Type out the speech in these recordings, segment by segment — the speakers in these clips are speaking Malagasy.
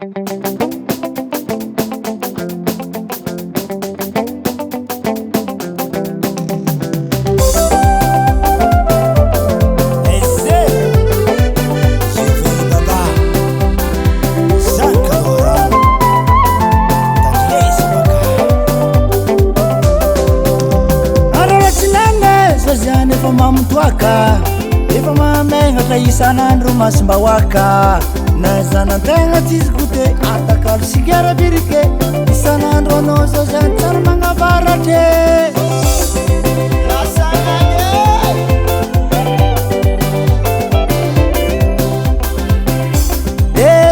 Mamtuaka efa mamegna ka isan'andro masimbawaka na zanantegna tizikute atakalo sigara birike isan'andro anao zao zany tsara magnavaratre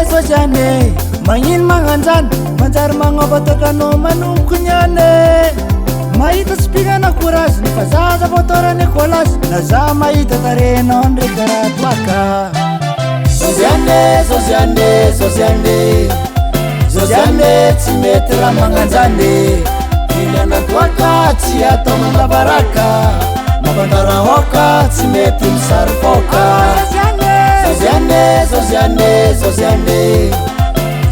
zao zany magnino magnanjany manjary magnavatotranao manomboko niane mahita spigana courage nefa zaza voatorany écolasy na za mahita tarenao ndraiky raha toaka zoziane tsy mety raha magnanjany ilana toaka tsy atao mandavaraka mapandarahoaka tsy mety misary foka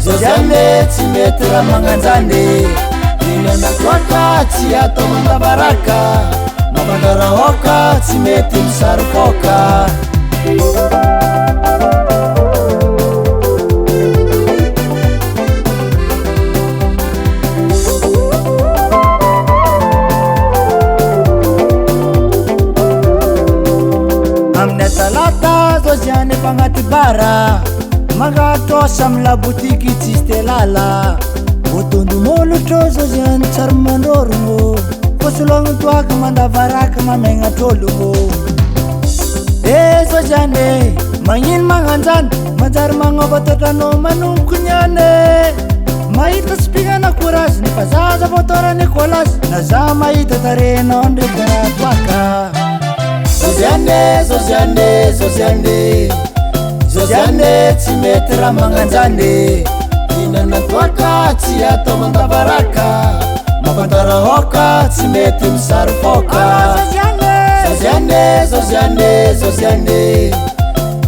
zoziane tsy mety raha magnanjany ilana toaka tsy atao mandavaraka mapandarahoaka tsy mety misary foka amina talata zoziane efa agnaty bara magnatrosa amy labotiky tsisy telala otondomolotro zoziane tsary mandrorogno fosologno toaka mandavaraka mamegnatrologno zoziane magnino magnanjany manjary magnavatotranao manomboko niane mahita spigana courage nefa zaza voatorany écolasy na za mahita tarenao ndraiky raha toaka zoziane tsy mety raha magnanjany ilana toaka tsy atao mandavaraka mapandarahoaka tsy mety misary foka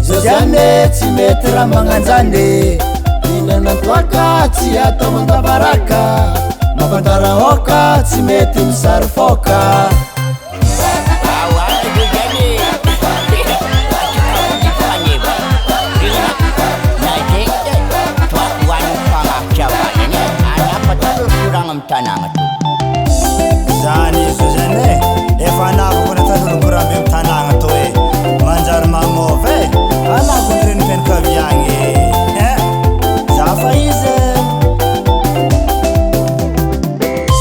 zoziane tsy mety raha magnanjany ilana toaka tsy atao mandavaraka mapandarahoaka tsy mety misary foka zany zoziane efa anavako natalolokorambe amy tanagna to e manjary mamove anako nirenipenikaviagny zafa izy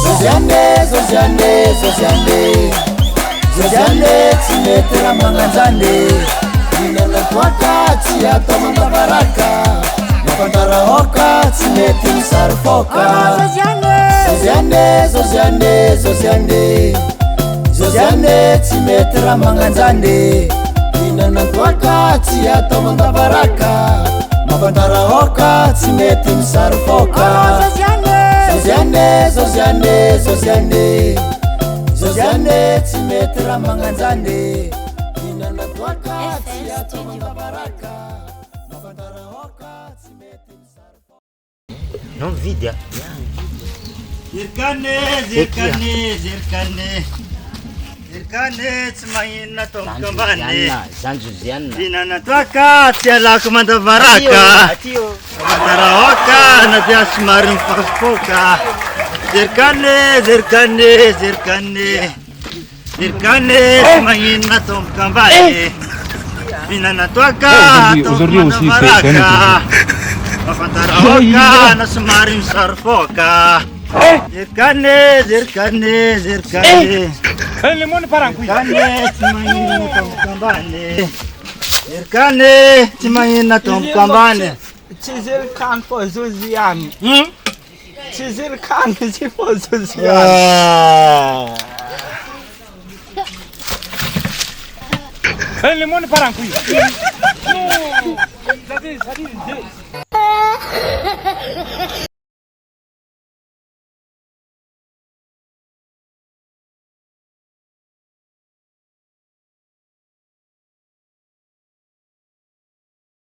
zoziane tsy mety raha magnanjany ilana toaka tsy atao mandavaraka mapandarahoaka tsy mety misary foka zoziane tsy mety raha magnanjany ilana toaka tsy atao mandavaraka mapandarahoaka tsy mety misary foka zoziane tsy mety raha magnanjany ilana toaka tsy atao mandavaraka mapandarahoaka tsy mety misary foka non vidia zirkane tsy magnino tomboka ambany zanjoziane inana toaka tsy alako mandavaraka mapandarahoaka na dia somary mifokafoka zirkane tsy magnino tomboka ambany inana toaka atao mandavaraka mapandarahoaka na somary misary foka zirkane lemoni paranku tsy magnino tomboka ambany zirkane tsy magnino tomboka ambany tsy zirkany fô zoziane tsy zirkany tsy fô zoziane lemoni paranku